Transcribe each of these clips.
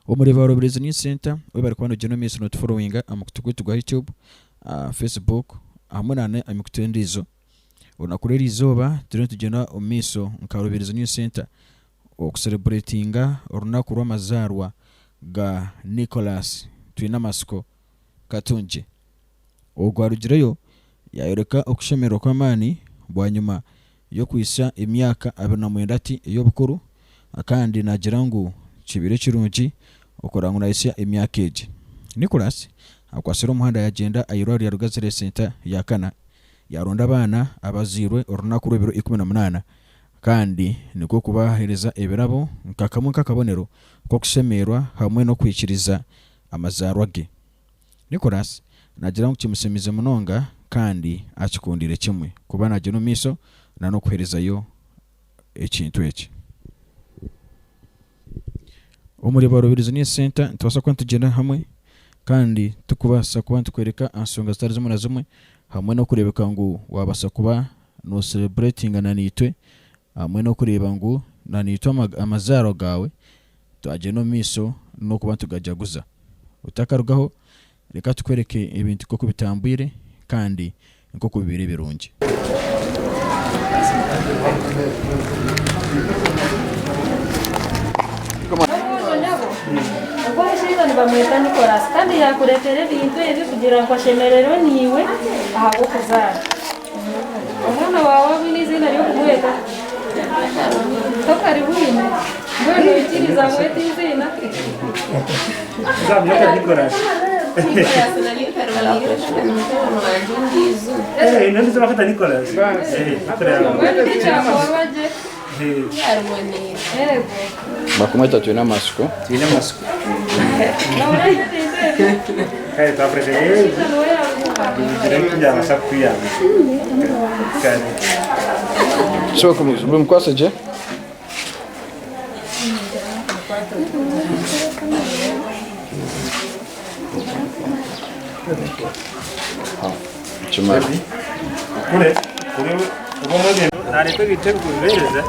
Omureba Rubirizi News Center we bari kubana Geno Miss not following amukutugutu gwa YouTube, Facebook hamwe nane amikutendizo unakurera izoba turi tugena omiso nka Rubirizi News Center okucelebratinga orunaku rw'Abazaarwa ga Nicholas Twinamatsiko Katunje. Ogwarugireyo yayoreka okushemerwa kw'amani bwanyuma yo kwisa emyaka 29 ey'obukuru akandi nagira ngu kibire kirungi okoranguna isia emyaka eji. Nicholas akwasira omuhanda yagenda Ayirukangyirire Center yakana yaronda abaana abazirwe orunaku rw'ebiro 18 kandi niko kubahereza ebirabo nkakamwe kakabonero ko kushemerwa hamwe no kwikiriza amazaarwa ge. Nicholas nagira ngu kimusemize munonga kandi akikundire kimwe kuba naje no miso na no kuherezayo ekintu eki. Omureba Rubirizi News Center ntwasa ko tugenda hamwe kandi tukubasa kuba tukwereka ansonga zitari zimwe na zimwe hamwe no kurebeka ngo wabasa kuba no celebrating na nitwe hamwe no kureba ngo na nitwe amazaarwa gawe twaje no miso no kuba tugajaguza utakarugaho. Reka tukwereke ibintu koko bitambwire kandi nkoko bibiri birungi. Bamwita Nicholas kandi yakuretere ibintu ebi kugira ngo ashemererwe niwe ahago kuzara umwana wawe n'izina ryo kumweta tokari bwine ngwino ikiriza mwete izina zamweta Nicholas ino ndizo bakata Nicholas bakumweta Twinamatsiko Kaya tu apa sih? Jadi jangan sampai ya. So como vamos quase já. Cuma. Boleh. Boleh dia. Nari tu kita berberes.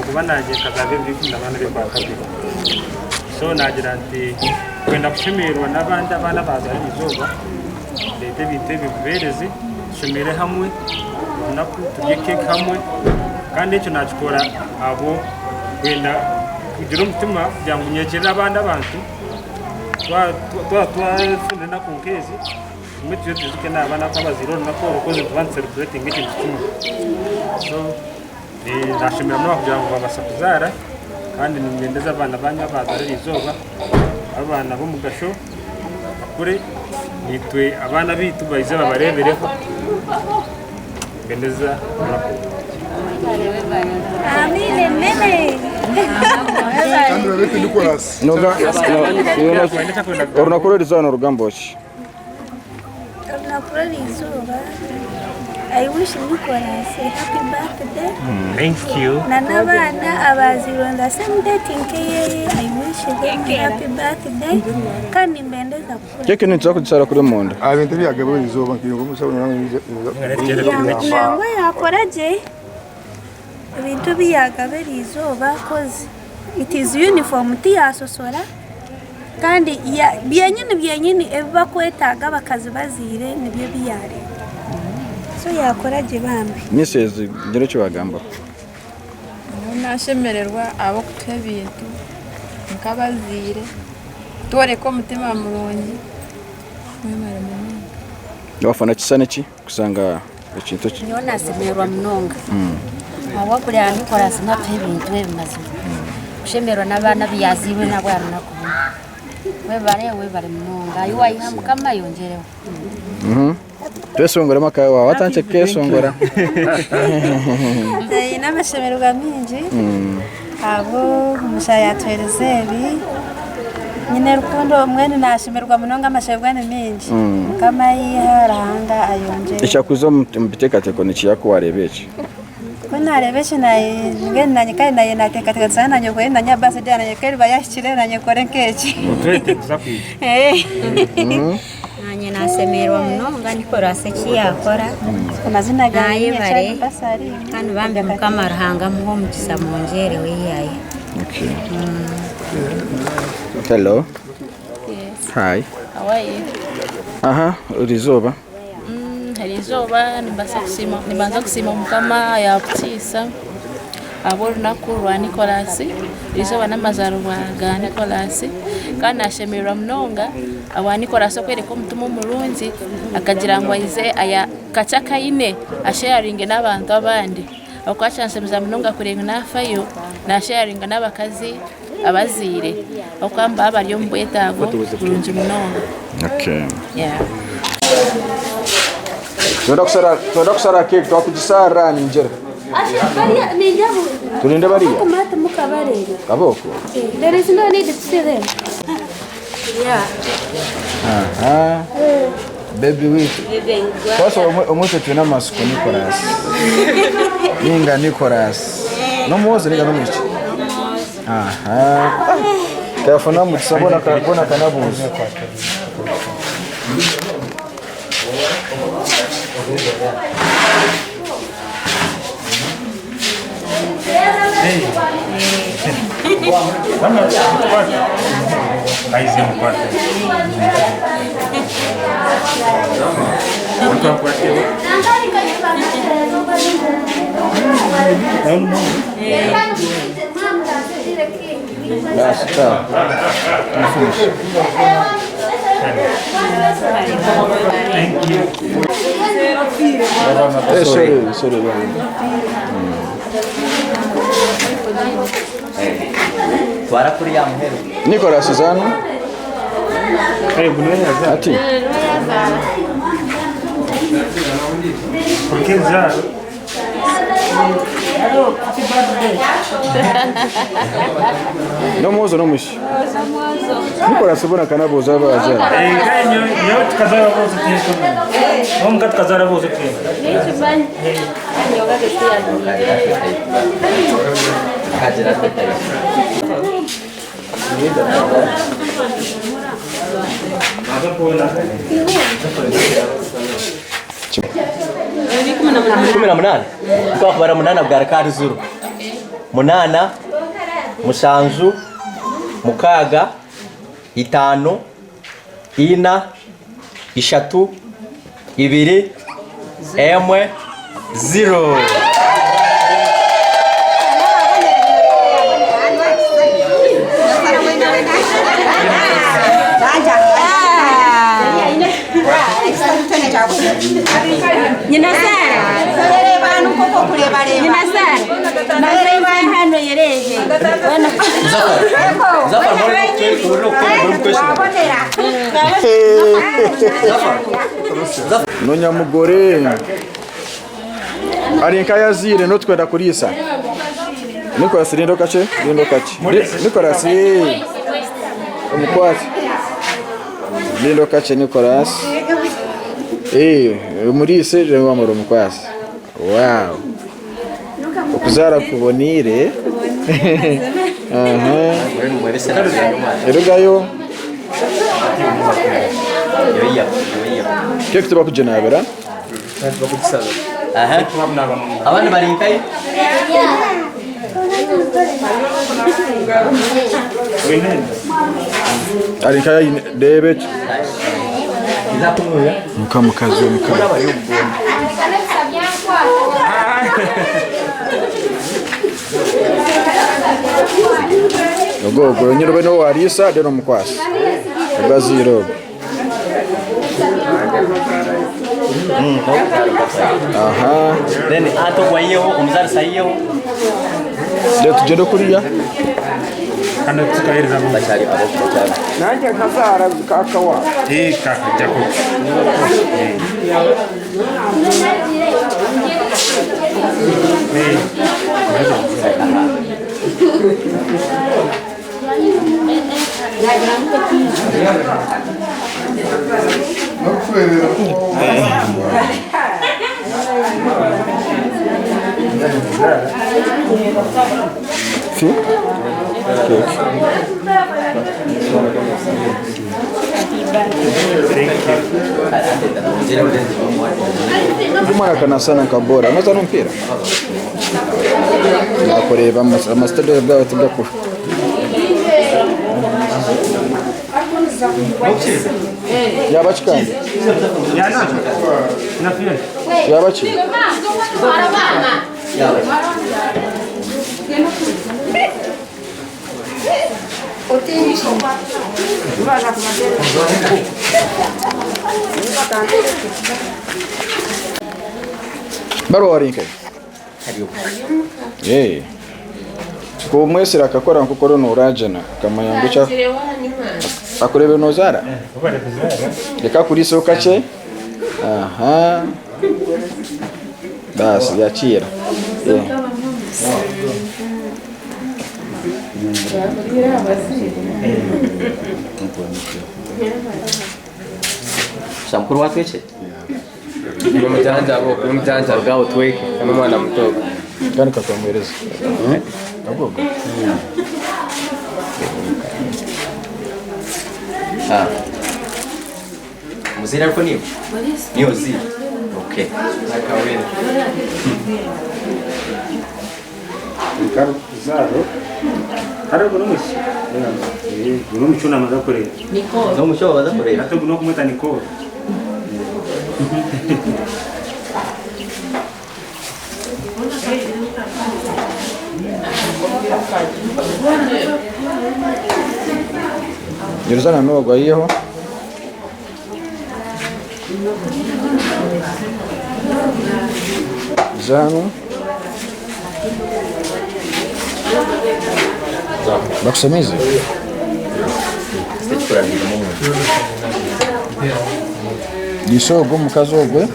Bukan aja kagak beri nama dia pakai. So najiranti kwenda kushemerwa n'abandi abana bazari izuba leta bite bibereze shemere hamwe naku tugeke hamwe kandi icyo nakikora abo kwenda kugira umutima byangunyekera abandi abantu twafune na kunkezi umutwe tuzuke n'abana kw'abaziro nako ukoze tuban celebrating ikintu kimwe. So nashimira no kugira ngo babasakuzara kandi nigendeza abana banya bazari izuba abana bo mugasho akure nitwe abana bitu bayize babarebereho gendeza amine mene Andra leti Nicholas Noga orunakuru rizana rugamboshi orunakuru rizuba. I wish Nicholas a happy birthday. Thank you. Abaana Abazaarwa the same day I wish them happy birthday. Kandi mbendeza kula. Keke nitsa kutsara kuri monda. Abintu byagabo izuba ngiye musabona Yango yakoraje. Ibintu byagabo izuba cause it is uniform tiyasosora. Kandi byenyine eba kwetaga bakazi bazire nibyo biyare. So yakoraje bambi. Misezi ngero cyo bagamba. Nashemererwa abo kutebintu nkabazire. Tore ko mutima muronyi. Mwemara munonga. Wafana kisane ki kusanga ekintu ki. Niona semerwa munonga. Awa kuri ani kora sina pebintu ebimaze. Kushemerwa n'abana byaziwe n'Aharunaku. We bare munonga. Yo ayihamu kama yongereho. Twesongora makawa wawe watanche kesongora. N'amashemerwa mingi abo mushaya twerezebi nyine rukundo mwene nashemerwa munonga amashemerwa ni mingi kama yiharanga ayonje Icyakuzo mbitekateko ni kiyako warebeje ko narebeje naye ngenda nyikaye naye natekateka sana nyoko yenda nyabase dana nyekeri bayashikire na nyekore nkeki Twete tuzakwije. nanye nasemerwa munonga Nicholas yakora amazina gaye bare kandi bambe mukamarahanga muho mukisa monjere we yaye. Okay. Hello. Yes. Hi. How are you? Aha, urizoba. Hari izuba nibanza kusima mukama yakutisa Aharunaku rwa Nicholas izuba n'Abazaarwa ga Nicholas kandi nashemerera munonga aba Nicholas okwereka omutima omurungi akagira ngo aize aya kaca kaine asharinge n'abantu abandi okwachansemeza munonga kurenga nafayo nasharinga n'abakazi abaziire okwamba abali omu bwetaago bulungi munonga. Okay. Yeah. Tuenda kusara cake twakujisara ninjera. Tulinde bariya. Kaboko. There is no need to see them. Yeah. Aha. Baby wait. Sasa omwese Twinamatsiko Nicholas. Ninga Nicholas. No muoze ninga no mwichi. Aha. Kafuna mutsabona kabona kanabuzi. Thank you. Sorry. Twara kuri ya muhero. Nicholas zanu. Ati. Porque No muozo no mushi. Nicholas bona kanabuza abaza. nyo tukazara bose teko. Omga tukazara bose teko. Kajira tetari. Kumi na munana. Kwa kubara munana bwa rakari zuru. Munana, mushanju, mukaga, itano, ina, ishatu, ibiri, emwe, 0. Nyina Sara. Abantu koko kureba reba. Nyina Sara. Nareba hano yereje. Zafar No nyamugore. Ari nkayazire no twenda kurisa. Nicholas rindo kache. Nicholas omukwati. Rindo kache Nicholas. Murise rero amaro mukwasi. Wow. Okuzara kubonire. Aha. Erugayo. Keke tuba kujenabera. Aha. Abana bari nkai. Ari kaya David. Izakumuya. Mukamukazi mukara. Ogo nyiro beno warisa deno mukwasi. Baziro. Aha. Then ato kwayeho umuzari sayeho. Leo tugendo kuriya. Kana tukahereza mu Bachari abo bachari. Nanjye nkazara kakawa. kaka jako. Sim? Umwana kanasana kabora amaza numpira nakoreba amasitade bwabo tugakura Yabachikandi. Yabachi. Baro warinke. Eh. Ko mwesera akakora nkukoro no rajana kamanya ngucha akurebe nozara. Reka kuri soka che. Aha. Basi yachira. Eh. Shamkuru watu eche? Umjanja gawo tweke kama mwana mtoka. Kani kakamweleza. Agogo. Ah. Muzira ariko niyo? Niyo zi. Okay. Akawera. Karo zaro. Karo gunumishi. Gunumishi na madakore. Niko. No musho badakore. Hata guno kumeta niko. Yeruzana no gwayeho. Zano. Bakusemize. Sitekura ni mumu. Yisogo mukazogwe.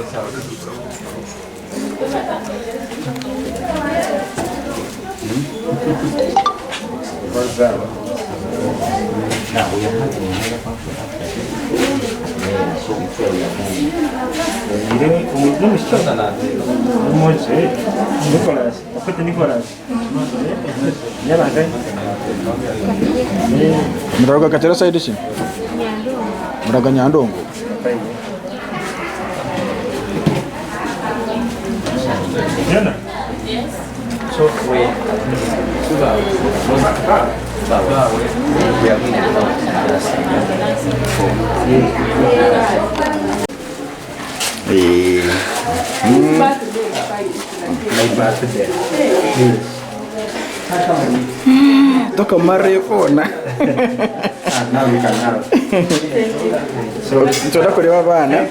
Muraga katera side chi? Muraga Nyandongo. Yes. So we we are going Toka marefona. So ntoda kureba abana.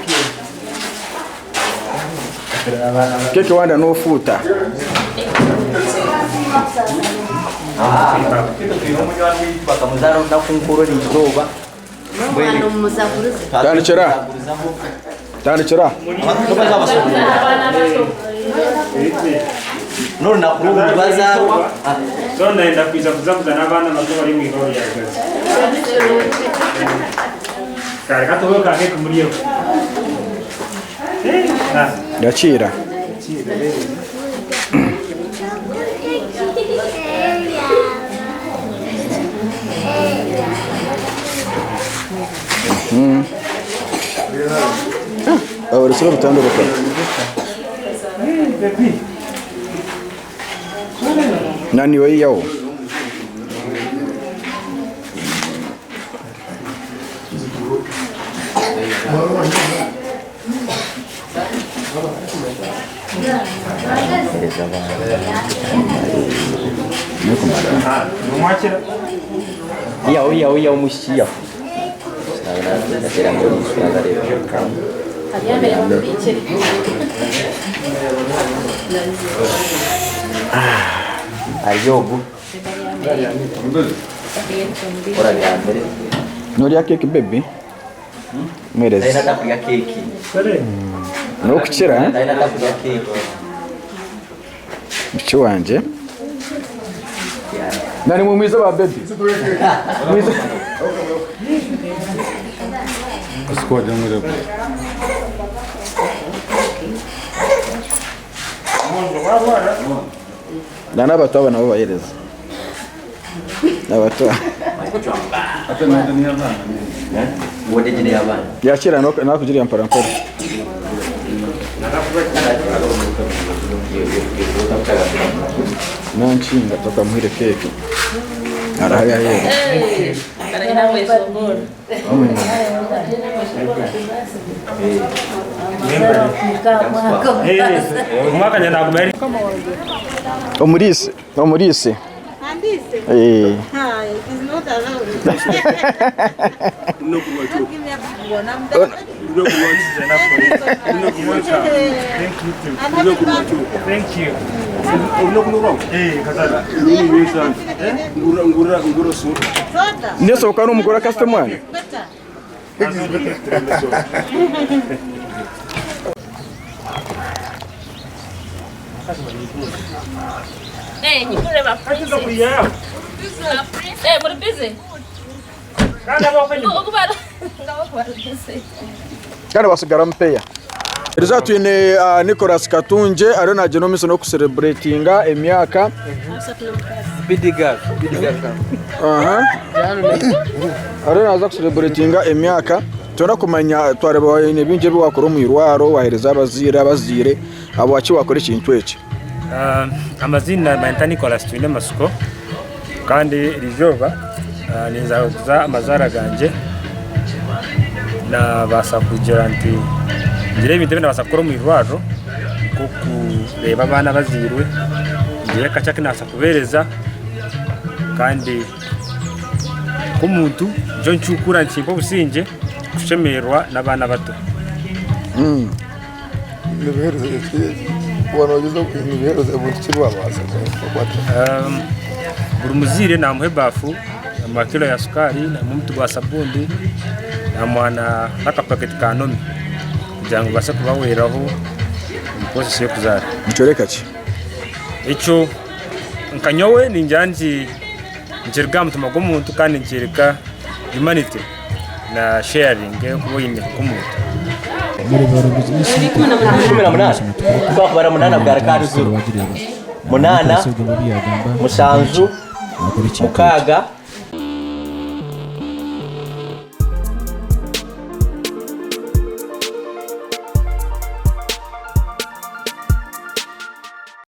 Keke wanda no futa. bakamuzara ndakunkuru lizoba. Tandikira. None nakuru Abazaarwa. So ndaenda kuzana abana bato bari mu Oruyazarirwemu. Kare katowe kake kumuriyo. Yachira. Ahora solo butando bako. Nani wewe yao? Iya umushia. Ayobu. Ora yambere. Nori keke baby. Mereza. Ndaina tapiga keki. No kuchira. Ndaina tapiga keki. Mchi wanje. Nani mumwiza ba baby? Mwiza. Squad ngire. Dana bato abana bo bayereza. Abato. Ate na ndani abana. Wode jine abana. Yachira no kujiri mparampara. Nanchinga toka muhire keke. Arahaya yeye. Omurise. Hi, it's not allowed. No, give me a big one. I'm done. Thank you. Nessa o mugora customer. Hey, you put my princess. Hey, what a busy. Kandi basigara mpeya. Iriza twine Nicholas Katunje ariyo naje no miso no kucelebratinga emyaka Bidiga. ariyo naza kucelebratinga emyaka tuna kumanya twareba binje biwakora mu irwaro wahereza abazire abo wachi wakora ikintu eki. Amazina bayita Nicholas Twinamatsiko kandi rijoba nizaza amazara ganje na basa kugira nti ngire ibintu bina kora mu irwaro ko kureba abana bazirwe ngiye kacaka nasa kubereza kandi ko muntu jo ncukura nsimbo businge kushemerwa n'abana bato. Buri muzire namuhe bafu amakilo ya sukari na mtu gwa sabundi na mwana n'akapaketi ka nomi kugira ngo base kubaweraho process yo kuzara. Mucoreka ki Ico nkanyowe ninjanji njirga mutuma go muntu kandi njirika humanity na sharing yo kuboyine ko muntu. muri baro business 18 twakubara munana bwa rakaruzu munana musanzu mukaga